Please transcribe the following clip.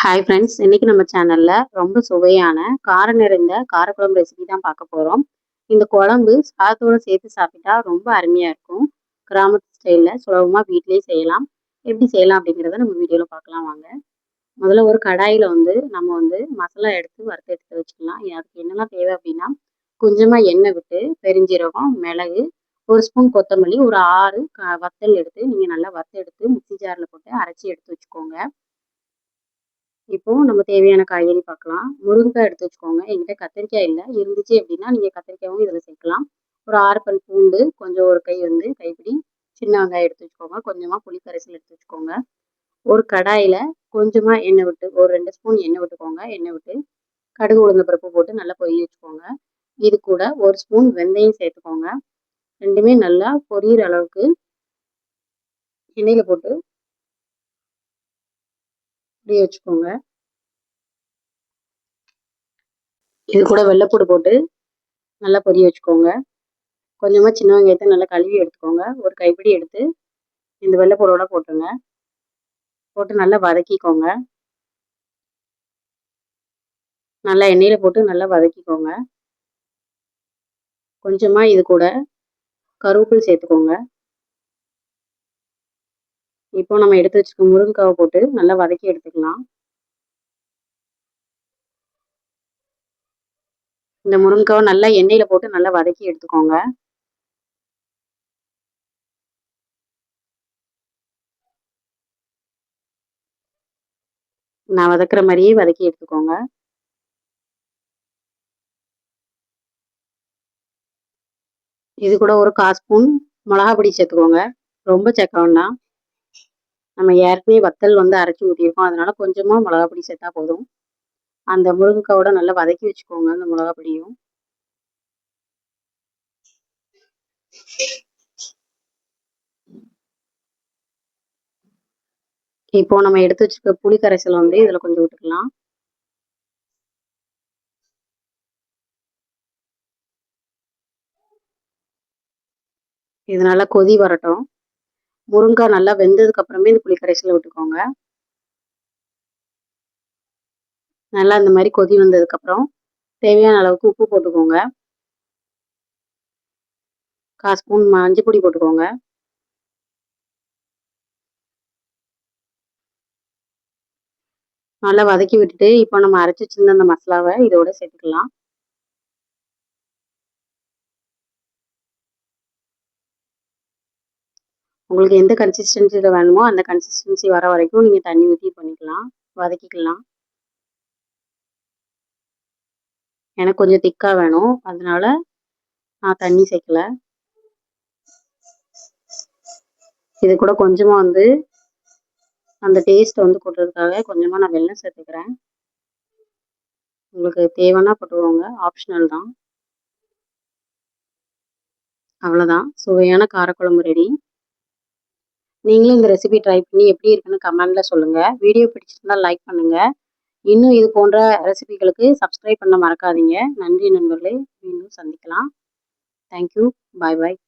Hi friends, இன்னைக்கு நம்ம சேனல்ல ரொம்ப சுவையான காரம் நிறைந்த காரக்குழம்பு ரெசிபி தான் பார்க்க போகிறோம். இந்த குழம்பு சாதத்தோட சேர்த்து சாப்பிட்டா ரொம்ப அருமையாக இருக்கும். கிராமத்து ஸ்டைலில் சுலபமாக வீட்டிலேயே செய்யலாம். எப்படி செய்யலாம் அப்படிங்கிறத நம்ம வீடியோவில் பார்க்கலாம் வாங்க. முதல்ல ஒரு கடாயில் நம்ம மசாலா எடுத்து வறுத்து எடுத்து வச்சுக்கலாம். அதுக்கு என்னெல்லாம் தேவை அப்படின்னா, கொஞ்சமாக எண்ணெய் விட்டு பெருஞ்சீரகம், மிளகு, ஒரு ஸ்பூன் கொத்தமல்லி, ஒரு 6 வத்தல் எடுத்து நீங்கள் நல்லா வறுத்து எடுத்து மிக்ஸி ஜாரில் போட்டு அரைச்சி எடுத்து வச்சுக்கோங்க. இப்போ நம்ம தேவையான காய்கறி பார்க்கலாம். முருங்கைக்காய் எடுத்து வச்சுக்கோங்க. என்கிட்ட கத்திரிக்காய் இல்லை, இருந்துச்சு அப்படின்னா நீங்கள் கத்திரிக்காயும் இதில் சேர்க்கலாம். ஒரு 6 பல் பூண்டு, கொஞ்சம் ஒரு கைப்பிடி சின்ன வெங்காயம் எடுத்து வச்சுக்கோங்க. கொஞ்சமாக புளி கரைசல் எடுத்து வச்சுக்கோங்க. ஒரு கடாயில் கொஞ்சமாக எண்ணெய் விட்டு ஒரு 2 ஸ்பூன் எண்ணெய் விட்டுக்கோங்க. எண்ணெய் விட்டு கடுகு உளுந்த பருப்பு போட்டு நல்லா பொரிய வச்சுக்கோங்க. இது கூட ஒரு ஸ்பூன் வெந்தயம் சேர்த்துக்கோங்க. ரெண்டுமே நல்லா பொரியிற அளவுக்கு எண்ணெயில் போட்டு பொரிய வச்சுக்கோங்க. இது கூட வெள்ளைப்பூடு போட்டு நல்லா பொரிய வச்சுக்கோங்க. கொஞ்சமாக சின்ன வெங்காயத்தை நல்லா கழுவி எடுத்துக்கோங்க. ஒரு கைப்பிடி எடுத்து இந்த வெள்ளைப்பூடோட போட்டுருங்க. போட்டு நல்லா வதக்கிக்கோங்க. நல்லா எண்ணெயில் போட்டு நல்லா வதக்கிக்கோங்க. கொஞ்சமாக இது கூட கருவேப்பிலை சேர்த்துக்கோங்க. இப்போ நம்ம எடுத்து வச்சுக்க முருங்கைக்காவை போட்டு நல்லா வதக்கி எடுத்துக்கலாம். இந்த முருங்கைக்காவை நல்லா எண்ணெயில் போட்டு நல்லா வதக்கி எடுத்துக்கோங்க. நான் வதக்குற மாதிரியே வதக்கி எடுத்துக்கோங்க. இது கூட ஒரு 1/4 ஸ்பூன் மிளகா பொடி சேர்த்துக்கோங்க. ரொம்ப சேர்க்க வேண்டாம். நம்ம ஏற்கனவே வத்தல் அரைச்சி ஊற்றிருக்கோம். அதனால கொஞ்சமாக மிளகா பொடி சேர்த்தா போதும். அந்த முருங்கைக்காவோட நல்லா வதக்கி வச்சுக்கோங்க அந்த மிளகா பொடியும். இப்போ நம்ம எடுத்து வச்சுக்க புளி கரைசல் இதில் கொஞ்சம் விட்டுக்கலாம். இது நல்லா கொதி வரட்டும். முருங்கைக்காய் நல்லா வெந்ததுக்கு அப்புறமே இந்த புளி கரைசலை விட்டுக்கோங்க. நல்லா இந்த மாதிரி கொதி வந்ததுக்கப்புறம் தேவையான அளவுக்கு உப்பு போட்டுக்கோங்க. 1/4 ஸ்பூன் மஞ்சள் பொடி போட்டுக்கோங்க. நல்லா வதக்கி விட்டுட்டு இப்போ நம்ம அரைச்சி வச்சிருந்த அந்த மசாலாவை இதோட சேர்த்துக்கலாம். உங்களுக்கு எந்த கன்சிஸ்டன்சியில் வேணுமோ அந்த கன்சிஸ்டன்சி வர வரைக்கும் நீங்கள் தண்ணி ஊற்றி பண்ணிக்கலாம், வதக்கிக்கலாம். எனக்கு கொஞ்சம் திக்காக வேணும், அதனால நான் தண்ணி சேர்க்கல. இது கூட கொஞ்சமாக அந்த டேஸ்ட்டை கூட்டுறதுக்காக கொஞ்சமாக நான் வெல்லம் சேர்த்துக்கிறேன். உங்களுக்கு தேவைன்னா போட்டுக்கோங்க, ஆப்ஷனல் தான். அவ்வளோதான், சுவையான காரக்குழம்பு ரெடி. நீங்களும் இந்த ரெசிபி ட்ரை பண்ணி எப்படி இருக்குன்னு கமெண்ட்ல சொல்லுங்கள். வீடியோ பிடிச்சிருந்தா லைக் பண்ணுங்கள். இன்னும் இது போன்ற ரெசிபிகளுக்கு சப்ஸ்கிரைப் பண்ண மறக்காதீங்க. நன்றி நண்பர்களே, மீண்டும் சந்திக்கலாம். தேங்க்யூ. பாய் பாய்.